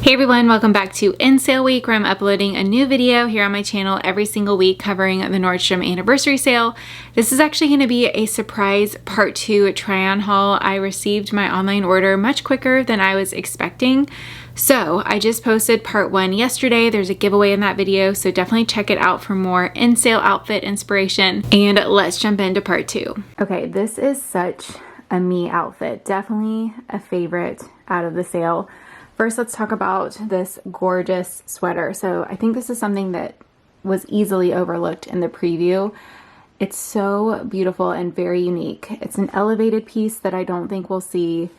Hey everyone, welcome back to nsale week, where I'm uploading a new video here on my channel every single week covering the Nordstrom anniversary sale. This is actually going to be a surprise part 2 try-on haul. I received my online order much quicker than I was expecting. So I just posted part 1 yesterday. There's a giveaway in that video, so definitely check it out for more in-sale outfit inspiration. And let's jump into part 2. Okay, this is such a me outfit. Definitely a favorite out of the sale. First, let's talk about this gorgeous sweater. So I think this is something that was easily overlooked in the preview. It's so beautiful and very unique. It's an elevated piece that I don't think we'll see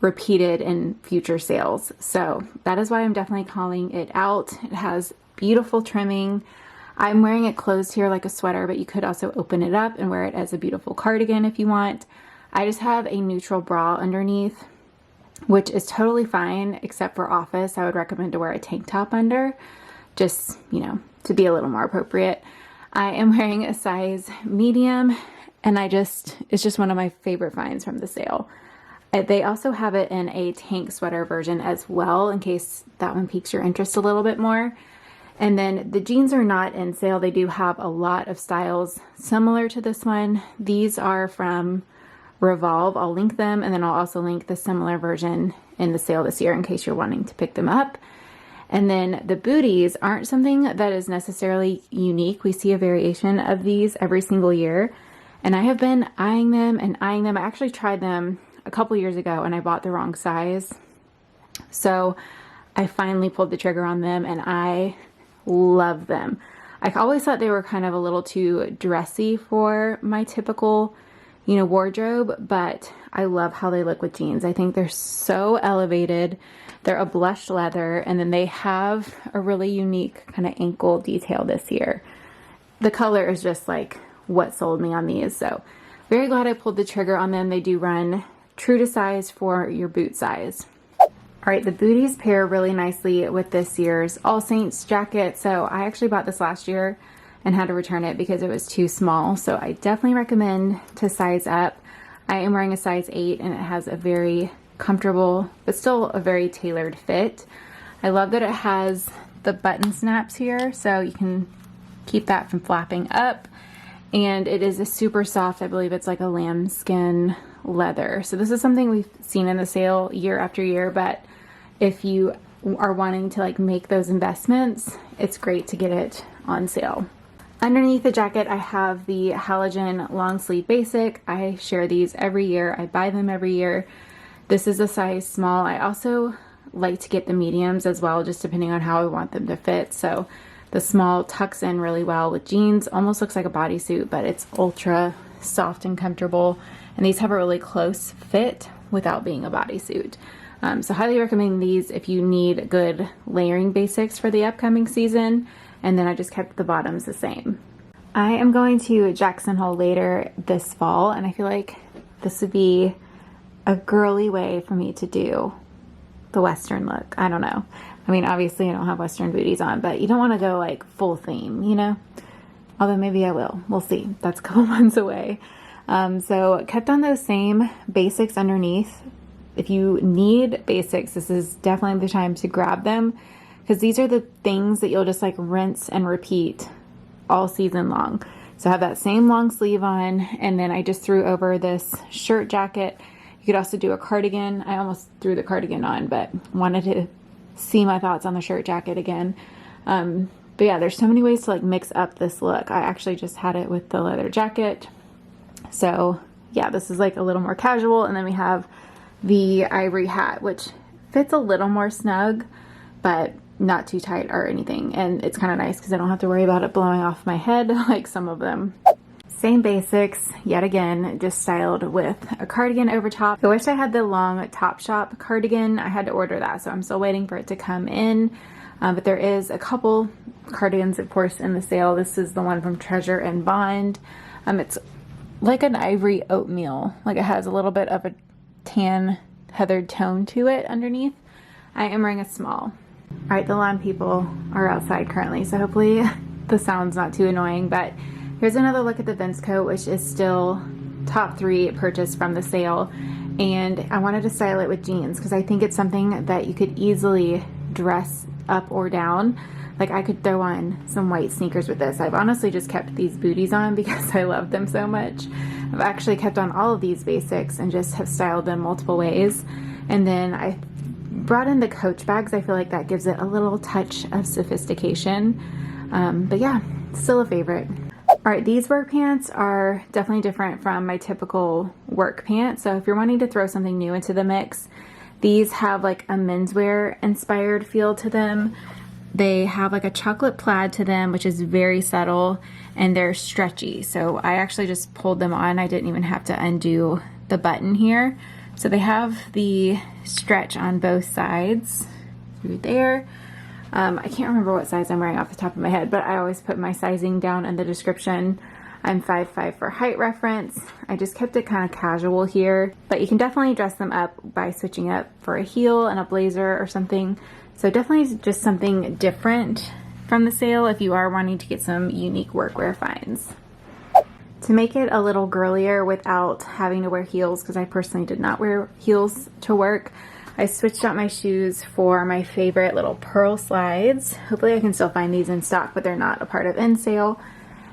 repeated in future sales. So that is why I'm definitely calling it out. It has beautiful trimming. I'm wearing it closed here like a sweater, but you could also open it up and wear it as a beautiful cardigan if you want. I just have a neutral bra underneath, which is totally fine, except for office. I would recommend to wear a tank top under, just, you know, to be a little more appropriate. I am wearing a size medium, and it's just one of my favorite finds from the sale. They also have it in a tank sweater version as well, in case that one piques your interest a little bit more. And then the jeans are not in sale. They do have a lot of styles similar to this one. These are from Revolve. I'll link them, and then I'll also link the similar version in the sale this year in case you're wanting to pick them up. And then the booties aren't something that is necessarily unique. We see a variation of these every single year, and I have been eyeing them and eyeing them. I actually tried them a couple years ago and I bought the wrong size, so I finally pulled the trigger on them and I love them. I always thought they were kind of a little too dressy for my typical, you know, wardrobe, but I love how they look with jeans. I think they're so elevated. They're a blush leather, and then they have a really unique kind of ankle detail this year. The color is just like what sold me on these, so very glad I pulled the trigger on them. They do run true to size for your boot size. All right, the booties pair really nicely with this year's All Saints jacket. So I actually bought this last year and had to return it because it was too small. So I definitely recommend to size up. I am wearing a size 8 and it has a very comfortable, but still a very tailored fit. I love that it has the button snaps here, so you can keep that from flapping up. And it is a super soft, I believe it's like a lambskin leather. So this is something we've seen in the sale year after year, but if you are wanting to like make those investments, it's great to get it on sale. Underneath the jacket, I have the halogen long sleeve basic. I share these every year. I buy them every year. This is a size small. I also like to get the mediums as well, just depending on how I want them to fit. So the small tucks in really well with jeans. Almost looks like a bodysuit, but it's ultra soft and comfortable. And these have a really close fit without being a bodysuit. So highly recommend these if you need good layering basics for the upcoming season. And then I just kept the bottoms the same. I am going to Jackson Hole later this fall, and I feel like this would be a girly way for me to do the Western look. I don't know. I mean, obviously I don't have Western booties on, but you don't want to go like full theme, you know? Although maybe I will. We'll see. That's a couple months away. So kept on those same basics underneath. If you need basics, this is definitely the time to grab them, because these are the things that you'll just like rinse and repeat all season long. So I have that same long sleeve on, and then I just threw over this shirt jacket. You could also do a cardigan. I almost threw the cardigan on, but wanted to see my thoughts on the shirt jacket again. But yeah, there's so many ways to like mix up this look. I actually just had it with the leather jacket. So yeah, this is like a little more casual. And then we have the ivory hat, which fits a little more snug, but not too tight or anything. And it's kind of nice because I don't have to worry about it blowing off my head like some of them. Same basics, yet again, just styled with a cardigan over top. I wish I had the long Topshop cardigan. I had to order that, so I'm still waiting for it to come in. But there is a couple cardigans, of course, in the sale. This is the one from Treasure and Bond. It's like an ivory oatmeal. Like it has a little bit of a tan heathered tone to it underneath. I am wearing a small. All right, the lawn people are outside currently, so hopefully the sound's not too annoying, but here's another look at the Vince coat, which is still top 3 purchased from the sale. And I wanted to style it with jeans because I think it's something that you could easily dress up or down. Like I could throw on some white sneakers with this. I've honestly just kept these booties on because I love them so much. I've actually kept on all of these basics and just have styled them multiple ways. And then I brought in the Coach bags. I feel like that gives it a little touch of sophistication. But yeah, still a favorite. All right, these work pants are definitely different from my typical work pants. So if you're wanting to throw something new into the mix, these have like a menswear inspired feel to them. They have like a chocolate plaid to them, which is very subtle, and they're stretchy. So I actually just pulled them on. I didn't even have to undo the button here. So they have the stretch on both sides through there. I can't remember what size I'm wearing off the top of my head, but I always put my sizing down in the description. I'm 5'5" for height reference. I just kept it kind of casual here, but you can definitely dress them up by switching up for a heel and a blazer or something. So definitely just something different from the sale if you are wanting to get some unique workwear finds. To make it a little girlier without having to wear heels, because I personally did not wear heels to work, I switched out my shoes for my favorite little pearl slides. Hopefully I can still find these in stock, but they're not a part of nsale.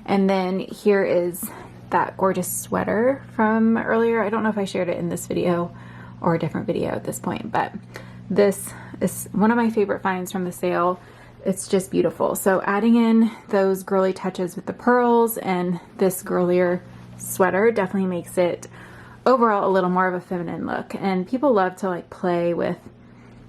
And then here is that gorgeous sweater from earlier. I don't know if I shared it in this video or a different video at this point, but this is one of my favorite finds from the sale. It's just beautiful. So adding in those girly touches with the pearls and this girlier sweater definitely makes it overall a little more of a feminine look. And people love to like play with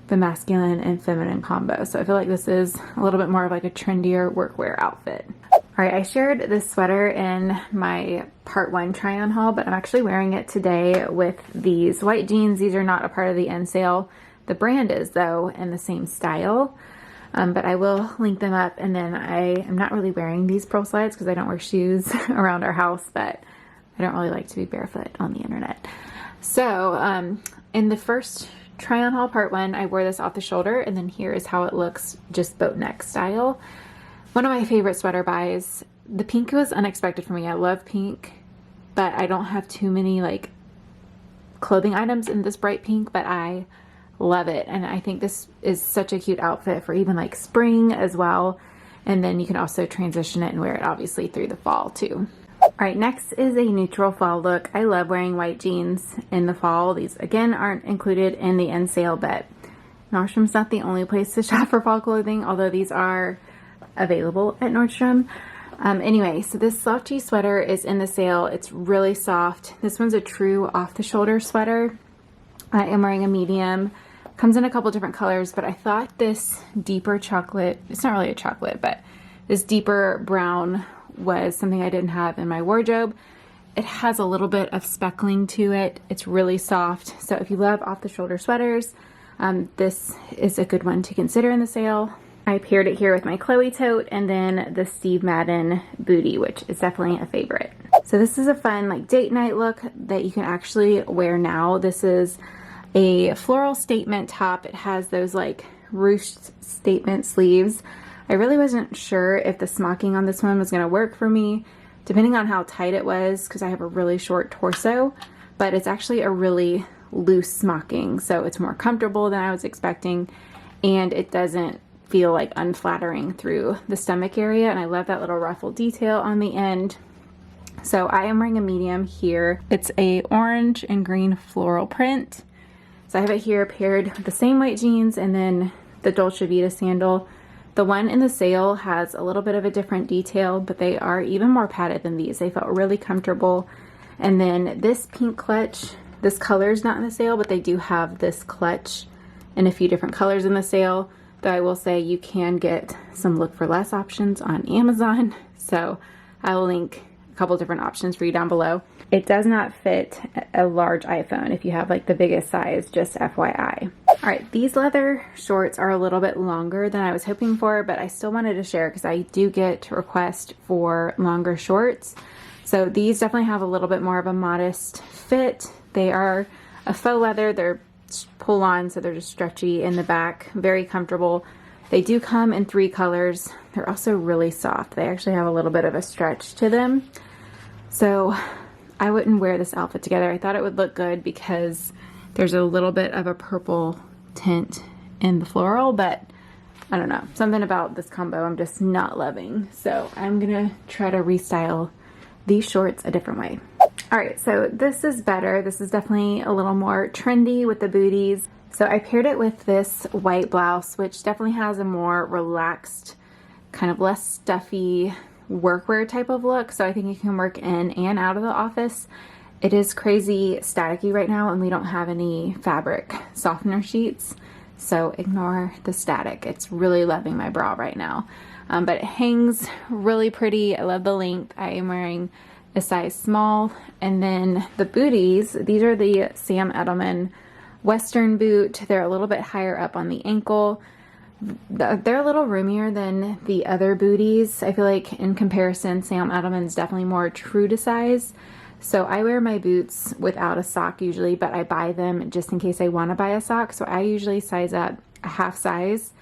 the masculine and feminine combo. So I feel like this is a little bit more of like a trendier workwear outfit. All right, I shared this sweater in my part 1 try on haul, but I'm actually wearing it today with these white jeans. These are not a part of the nsale. The brand is though, in the same style. But I will link them up, and then I am not really wearing these pearl slides because I don't wear shoes around our house, but I don't really like to be barefoot on the internet. So in the first try on haul part 1, I wore this off the shoulder, and then here is how it looks just boat neck style. One of my favorite sweater buys. The pink was unexpected for me. I love pink, but I don't have too many like clothing items in this bright pink, but I love it. And I think this is such a cute outfit for even like spring as well. And then you can also transition it and wear it obviously through the fall too. All right, next is a neutral fall look. I love wearing white jeans in the fall. These again aren't included in the nsale, but Nordstrom's not the only place to shop for fall clothing, although these are available at Nordstrom. Anyway, so this slouchy sweater is in the sale. It's really soft. This one's a true off the shoulder sweater. I am wearing a medium. Comes in a couple different colors, but I thought this deeper chocolate, it's not really a chocolate, but this deeper brown was something I didn't have in my wardrobe. It has a little bit of speckling to it. It's really soft. So if you love off the shoulder sweaters, this is a good one to consider in the sale. I paired it here with my Chloe tote and then the Steve Madden bootie, which is definitely a favorite. So this is a fun like date night look that you can actually wear now. This is a floral statement top. It has those like ruched statement sleeves. I really wasn't sure if the smocking on this one was going to work for me, depending on how tight it was, because I have a really short torso, but it's actually a really loose smocking, so it's more comfortable than I was expecting, and it doesn't feel like unflattering through the stomach area. And I love that little ruffle detail on the end. So I am wearing a medium here. It's a orange and green floral print. So I have it here paired with the same white jeans and then the Dolce Vita sandal. The one in the sale has a little bit of a different detail, but they are even more padded than these. They felt really comfortable. And then this pink clutch, this color is not in the sale, but they do have this clutch in a few different colors in the sale. Though I will say you can get some look for less options on Amazon. So I will link a couple different options for you down below. It does not fit a large iPhone if you have like the biggest size, just FYI. All right, these leather shorts are a little bit longer than I was hoping for, but I still wanted to share because I do get requests for longer shorts. So these definitely have a little bit more of a modest fit. They are a faux leather. They're pull on, so they're just stretchy in the back, very comfortable. They do come in 3 colors. They're also really soft. They actually have a little bit of a stretch to them. So I wouldn't wear this outfit together. I thought it would look good because there's a little bit of a purple tint in the floral, but I don't know, something about this combo I'm just not loving. So I'm gonna try to restyle these shorts a different way. All right, so this is better. This is definitely a little more trendy with the booties. So I paired it with this white blouse, which definitely has a more relaxed, kind of less stuffy workwear type of look. So I think you can work in and out of the office. It is crazy staticky right now and we don't have any fabric softener sheets. So ignore the static. It's really loving my bra right now. But it hangs really pretty. I love the length. I am wearing a size small. And then the booties, these are the Sam Edelman Western boot. They're a little bit higher up on the ankle. They're a little roomier than the other booties. I feel like in comparison, Sam Edelman's definitely more true to size. So I wear my boots without a sock usually, but I buy them just in case I want to buy a sock. So I usually size up a half size.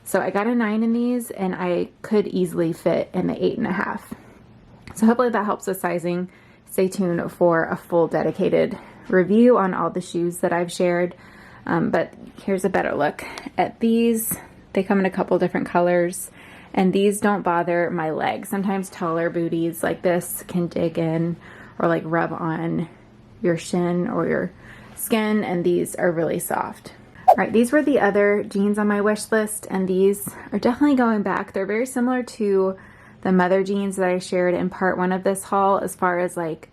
So I got a 9 in these and I could easily fit in the 8.5. So hopefully that helps with sizing. Stay tuned for a full dedicated review on all the shoes that I've shared. But here's a better look at these. They come in a couple different colors and these don't bother my legs. Sometimes taller booties like this can dig in or like rub on your shin or your skin, and these are really soft. All right, these were the other jeans on my wish list, and these are definitely going back. They're very similar to the mother jeans that I shared in part 1 of this haul as far as like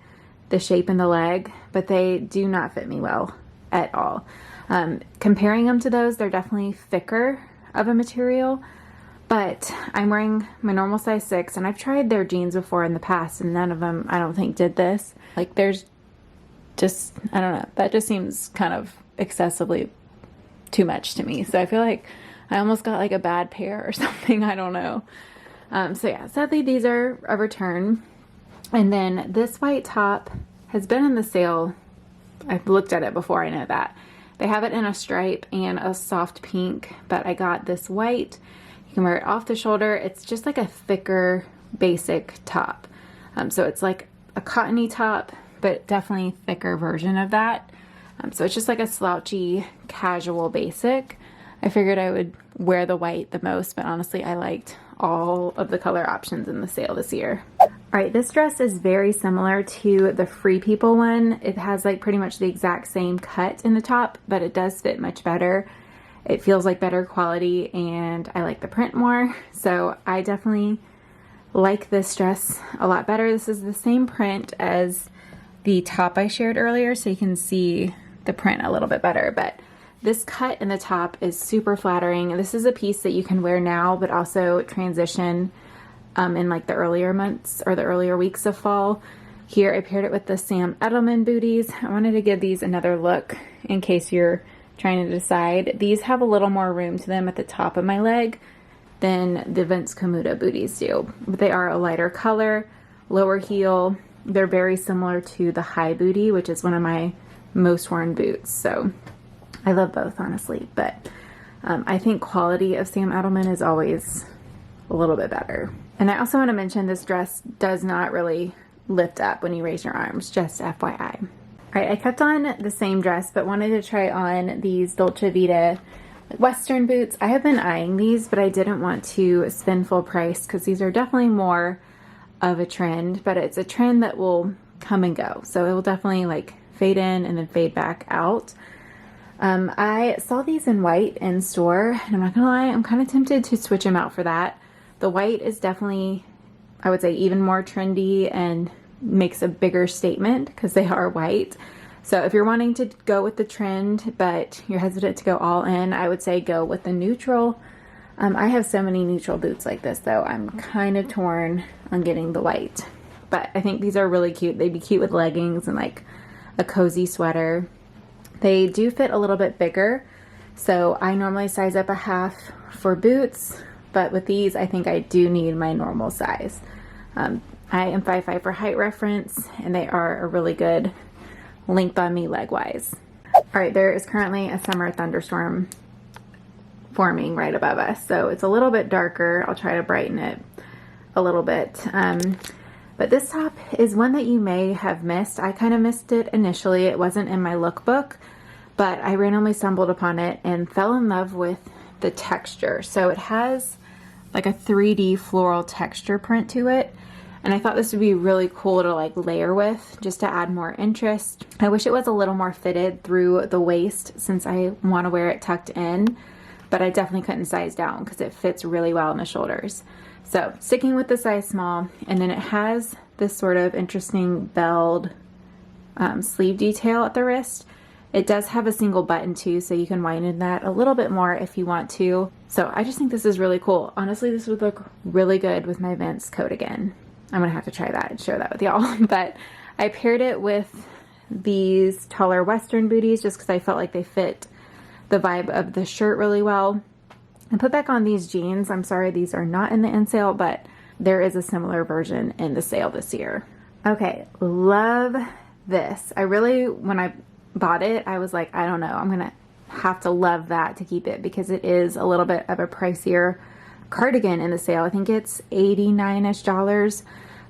the shape in the leg, but they do not fit me well at all. Comparing them to those, they're definitely thicker of a material, but I'm wearing my normal size 6 and I've tried their jeans before in the past and none of them I don't think did this. Like there's just, I don't know, that just seems kind of excessively too much to me. So I feel like I almost got like a bad pair or something, I don't know. So yeah, sadly these are a return. And then this white top has been in the sale. I've looked at it before, I know that. They have it in a stripe and a soft pink, but I got this white. You can wear it off the shoulder. It's just like a thicker basic top. So it's like a cottony top, but definitely thicker version of that. So it's just like a slouchy, casual basic. I figured I would wear the white the most, but honestly, I liked all of the color options in the sale this year. All right, this dress is very similar to the Free People one. It has like pretty much the exact same cut in the top, but it does fit much better. It feels like better quality and I like the print more. So I definitely like this dress a lot better. This is the same print as the top I shared earlier, so you can see the print a little bit better, but this cut in the top is super flattering. This is a piece that you can wear now, but also transition in like the earlier months or the earlier weeks of fall. Here I paired it with the Sam Edelman booties. I wanted to give these another look in case you're trying to decide. These have a little more room to them at the top of my leg than the Vince Camuto booties do, but they are a lighter color, lower heel. They're very similar to the high booty, which is one of my most worn boots. So I love both, honestly, but I think quality of Sam Edelman is always a little bit better. And I also want to mention this dress does not really lift up when you raise your arms, just FYI. All right, I kept on the same dress, but wanted to try on these Dolce Vita Western boots. I have been eyeing these, but I didn't want to spend full price because these are definitely more of a trend, but it's a trend that will come and go. So it will definitely like fade in and then fade back out. I saw these in white in store, and I'm not gonna lie, I'm kind of tempted to switch them out for that. The white is definitely, I would say, even more trendy and makes a bigger statement because they are white. So if you're wanting to go with the trend, but you're hesitant to go all in, I would say go with the neutral. I have so many neutral boots like this though. I'm kind of torn on getting the white, but I think these are really cute. They'd be cute with leggings and like a cozy sweater. They do fit a little bit bigger. So I normally size up a half for boots, but with these, I think I do need my normal size. I am 5'5" for height reference, and they are a really good length on me leg-wise. All right, there is currently a summer thunderstorm forming right above us, so it's a little bit darker. I'll try to brighten it a little bit. But this top is one that you may have missed. I kind of missed it initially. It wasn't in my lookbook, but I randomly stumbled upon it and fell in love with the texture. So it has like a 3D floral texture print to it. And I thought this would be really cool to like layer with, just to add more interest. I wish it was a little more fitted through the waist since I want to wear it tucked in, but I definitely couldn't size down because it fits really well in the shoulders. So sticking with the size small, and then it has this sort of interesting belled sleeve detail at the wrist. It does have a single button too, so you can widen that a little bit more if you want to. So I just think this is really cool. Honestly, this would look really good with my Vince Cardigan. I'm gonna have to try that and share that with y'all. But I paired it with these taller Western booties just because I felt like they fit the vibe of the shirt really well. And put back on these jeans. I'm sorry, these are not in the in sale, but there is a similar version in the sale this year. Okay, love this. I really, when I bought it, I was like, I don't know, I'm gonna have to love that to keep it because it is a little bit of a pricier cardigan in the sale. I think it's $89-ish,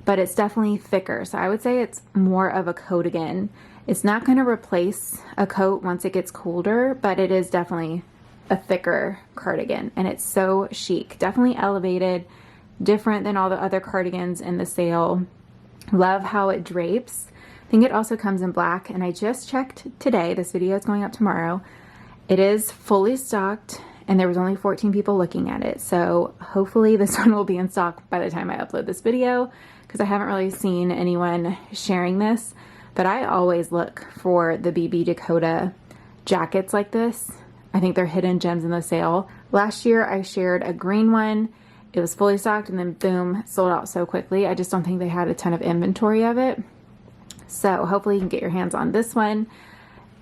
but it's definitely thicker. So I would say it's more of a coatigan. It's not gonna replace a coat once it gets colder, but it is definitely a thicker cardigan, and it's so chic. Definitely elevated, different than all the other cardigans in the sale. Love how it drapes. I think it also comes in black, and I just checked today, this video is going up tomorrow. It is fully stocked, and there was only 14 people looking at it, so hopefully this one will be in stock by the time I upload this video, because I haven't really seen anyone sharing this. But I always look for the BB Dakota jackets like this. I think they're hidden gems in the sale. Last year I shared a green one. It was fully stocked and then boom, sold out so quickly. I just don't think they had a ton of inventory of it. So hopefully you can get your hands on this one.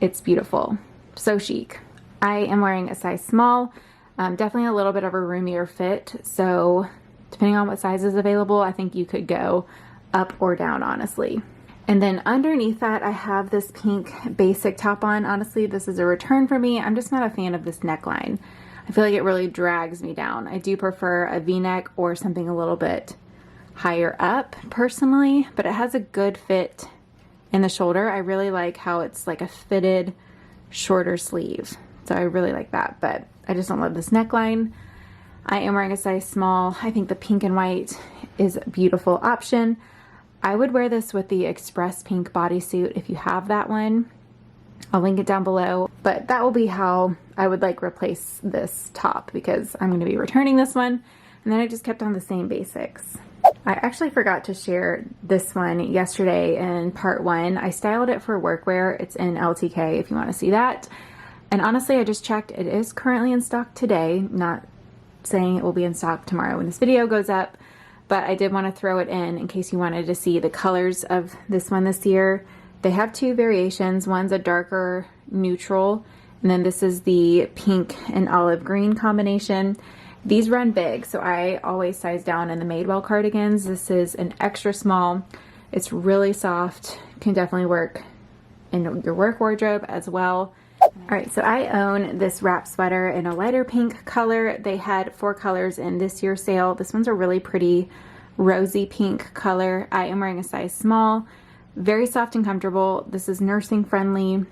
It's beautiful, so chic. I am wearing a size small, definitely a little bit of a roomier fit. So depending on what size is available, I think you could go up or down, honestly. And then underneath that, I have this pink basic top on. Honestly, this is a return for me. I'm just not a fan of this neckline. I feel like it really drags me down. I do prefer a V-neck or something a little bit higher up personally, but it has a good fit in the shoulder. I really like how it's like a fitted shorter sleeve. So I really like that, but I just don't love this neckline. I am wearing a size small. I think the pink and white is a beautiful option. I would wear this with the Express pink bodysuit if you have that one. I'll link it down below, but that will be how I would like replace this top because I'm going to be returning this one. And then I just kept on the same basics. I actually forgot to share this one yesterday in part 1. I styled it for Workwear. It's in LTK if you want to see that. And honestly, I just checked. It is currently in stock today. Not saying it will be in stock tomorrow when this video goes up, but I did want to throw it in case you wanted to see the colors of this one this year. They have 2 variations. One's a darker neutral, and then this is the pink and olive green combination. These run big, so I always size down in the Madewell cardigans. This is an extra small. It's really soft. Can definitely work in your work wardrobe as well. All right, so I own this wrap sweater in a lighter pink color. They had 4 colors in this year's sale. This one's a really pretty rosy pink color. I am wearing a size small. Very soft and comfortable. This is nursing friendly.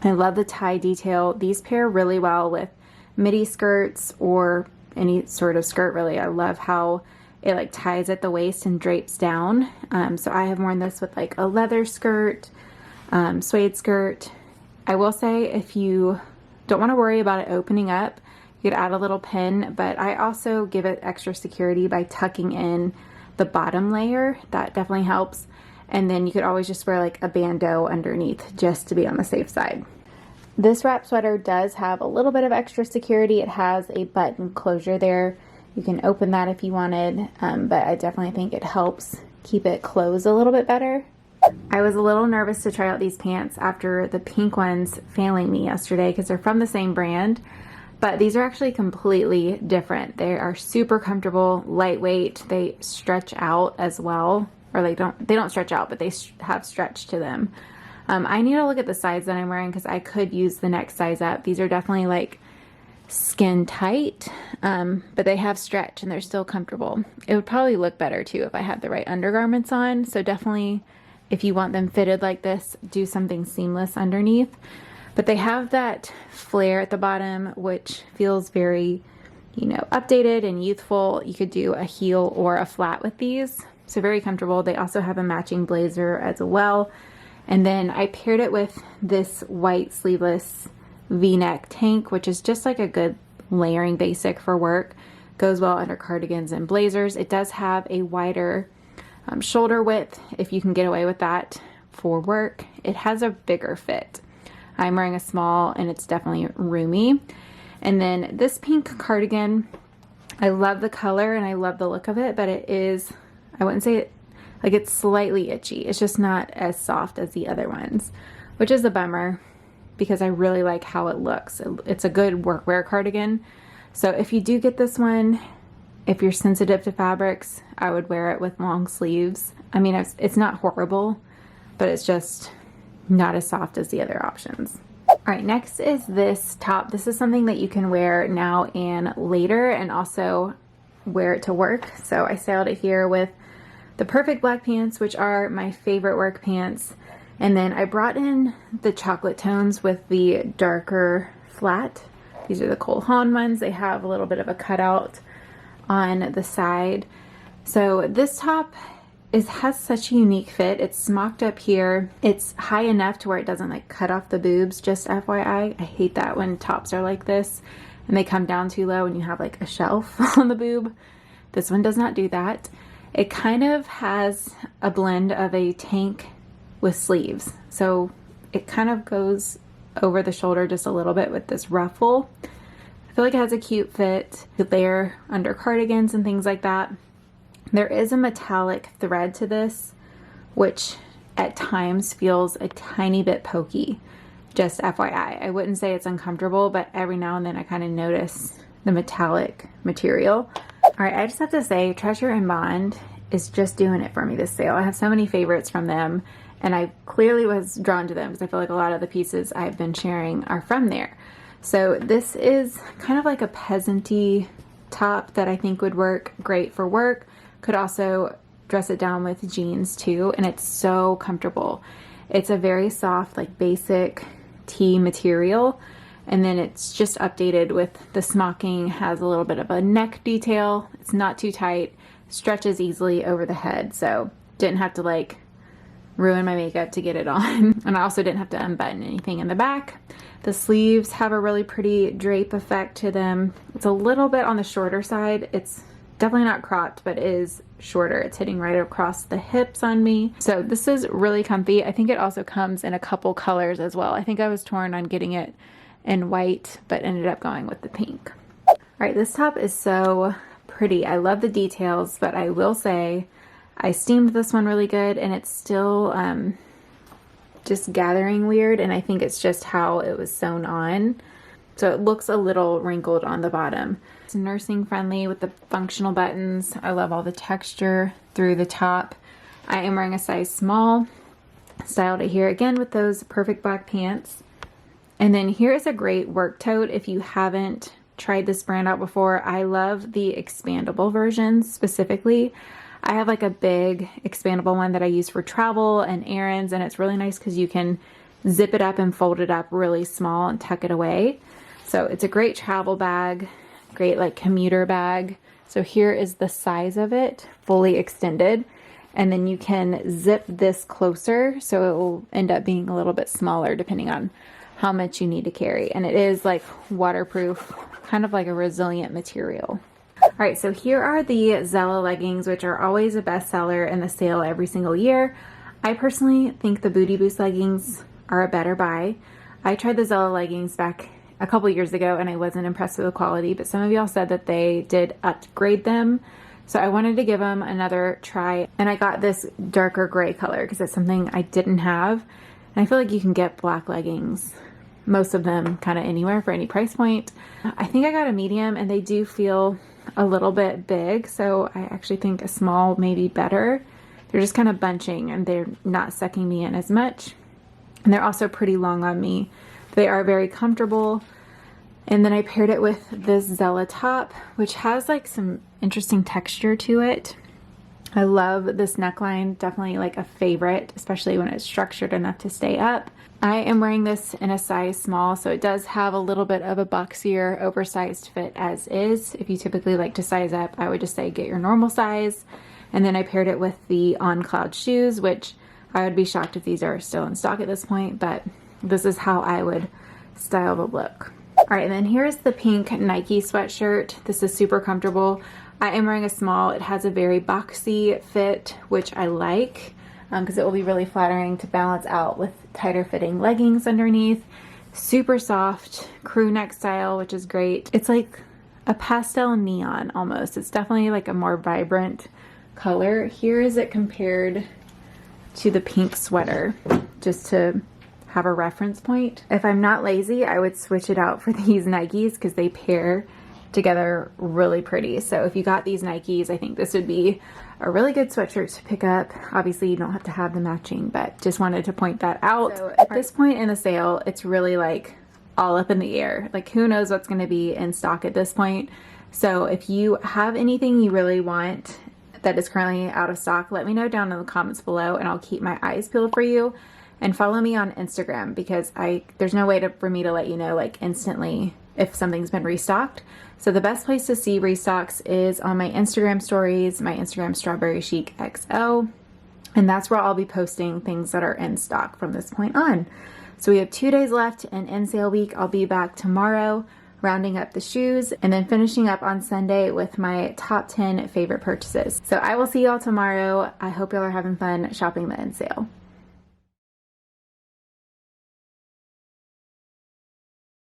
I love the tie detail. These pair really well with midi skirts or any sort of skirt really. I love how it like ties at the waist and drapes down. So I have worn this with like a leather skirt, suede skirt. I will say if you don't want to worry about it opening up, you could add a little pin, but I also give it extra security by tucking in the bottom layer. That definitely helps. And then you could always just wear like a bandeau underneath just to be on the safe side. This wrap sweater does have a little bit of extra security. It has a button closure there. You can open that if you wanted, but I definitely think it helps keep it closed a little bit better. I was a little nervous to try out these pants after the pink ones failing me yesterday because they're from the same brand, but these are actually completely different. They are super comfortable, lightweight. They stretch out as well, or they don't stretch out, but they have stretch to them. I need to look at the size that I'm wearing because I could use the next size up. These are definitely like skin tight, but they have stretch and they're still comfortable. It would probably look better too if I had the right undergarments on. So definitely if you want them fitted like this, do something seamless underneath. But they have that flare at the bottom, which feels very, you know, updated and youthful. You could do a heel or a flat with these. So very comfortable. They also have a matching blazer as well. And then I paired it with this white sleeveless V-neck tank, which is just like a good layering basic for work. Goes well under cardigans and blazers. It does have a wider shoulder width if you can get away with that for work. It has a bigger fit. I'm wearing a small and it's definitely roomy. And then this pink cardigan, I love the color and I love the look of it, but it is, I wouldn't say it, like it's slightly itchy. It's just not as soft as the other ones, which is a bummer because I really like how it looks. It's a good workwear cardigan. So if you do get this one, if you're sensitive to fabrics, I would wear it with long sleeves. I mean, it's not horrible, but it's just not as soft as the other options. All right, next is this top. This is something that you can wear now and later and also wear it to work. So I styled it here with the perfect black pants, which are my favorite work pants. And then I brought in the chocolate tones with the darker flat. These are the Cole Haan ones. They have a little bit of a cutout on the side. So this top has such a unique fit. It's smocked up here. It's high enough to where it doesn't like cut off the boobs, just FYI. I hate that when tops are like this and they come down too low and you have like a shelf on the boob. This one does not do that. It kind of has a blend of a tank with sleeves. So it kind of goes over the shoulder just a little bit with this ruffle. I feel like it has a cute fit. You could layer under cardigans and things like that. There is a metallic thread to this, which at times feels a tiny bit pokey. Just FYI. I wouldn't say it's uncomfortable, but every now and then I kind of notice the metallic material. All right, I just have to say Treasure and Bond is just doing it for me this sale. I have so many favorites from them, and I clearly was drawn to them because I feel like a lot of the pieces I've been sharing are from there. So this is kind of like a peasant-y top that I think would work great for work. Could also dress it down with jeans too, and it's so comfortable. It's a very soft, like basic tee material, and then it's just updated with the smocking, has a little bit of a neck detail. It's not too tight, stretches easily over the head, so didn't have to like ruin my makeup to get it on. And I also didn't have to unbutton anything in the back. The sleeves have a really pretty drape effect to them. It's a little bit on the shorter side. It's definitely not cropped, but is shorter. It's hitting right across the hips on me. So this is really comfy. I think it also comes in a couple colors as well. I think I was torn on getting it in white, but ended up going with the pink. All right, this top is so pretty. I love the details, but I will say I steamed this one really good and it's still just gathering weird, and I think it's just how it was sewn on. So it looks a little wrinkled on the bottom. It's nursing friendly with the functional buttons. I love all the texture through the top. I am wearing a size small. Styled it here again with those perfect black pants. And then here is a great work tote if you haven't tried this brand out before. I love the expandable versions specifically. I have like a big expandable one that I use for travel and errands, and it's really nice because you can zip it up and fold it up really small and tuck it away. So it's a great travel bag, great like commuter bag. So here is the size of it, fully extended. And then you can zip this closer, so it will end up being a little bit smaller depending on how much you need to carry. And it is like waterproof, kind of like a resilient material. All right, so here are the Zella leggings, which are always a bestseller in the sale every single year. I personally think the Booty Boost leggings are a better buy. I tried the Zella leggings back a couple years ago and I wasn't impressed with the quality, but some of y'all said that they did upgrade them. So I wanted to give them another try, and I got this darker gray color because it's something I didn't have. And I feel like you can get black leggings, most of them kind of anywhere for any price point. I think I got a medium and they do feel a little bit big, so I actually think a small may be better. They're just kind of bunching and they're not sucking me in as much. And they're also pretty long on me. They are very comfortable. And then I paired it with this Zella top, which has like some interesting texture to it. I love this neckline, definitely like a favorite, especially when it's structured enough to stay up. I am wearing this in a size small, so it does have a little bit of a boxier, oversized fit as is. If you typically like to size up, I would just say get your normal size. And then I paired it with the On Cloud shoes, which I would be shocked if these are still in stock at this point, but this is how I would style the look. All right, and then here's the pink Nike sweatshirt. This is super comfortable. I am wearing a small. It has a very boxy fit, which I like because it will be really flattering to balance out with tighter fitting leggings underneath. Super soft crew neck style, which is great. It's like a pastel neon almost. It's definitely like a more vibrant color. Here is it compared to the pink sweater, just to have a reference point. If I'm not lazy, I would switch it out for these Nikes because they pair together really pretty. So if you got these Nikes, I think this would be a really good sweatshirt to pick up. Obviously you don't have to have the matching, but just wanted to point that out. So at this point in the sale, it's really like all up in the air. Like who knows what's going to be in stock at this point. So if you have anything you really want that is currently out of stock, let me know down in the comments below and I'll keep my eyes peeled for you. And follow me on Instagram because there's no way for me to let you know like instantly if something's been restocked. So the best place to see restocks is on my Instagram stories, my Instagram Strawberry Chic XO. And that's where I'll be posting things that are in stock from this point on. So we have 2 days left in sale week. I'll be back tomorrow rounding up the shoes and then finishing up on Sunday with my top 10 favorite purchases. So I will see y'all tomorrow. I hope y'all are having fun shopping the sale.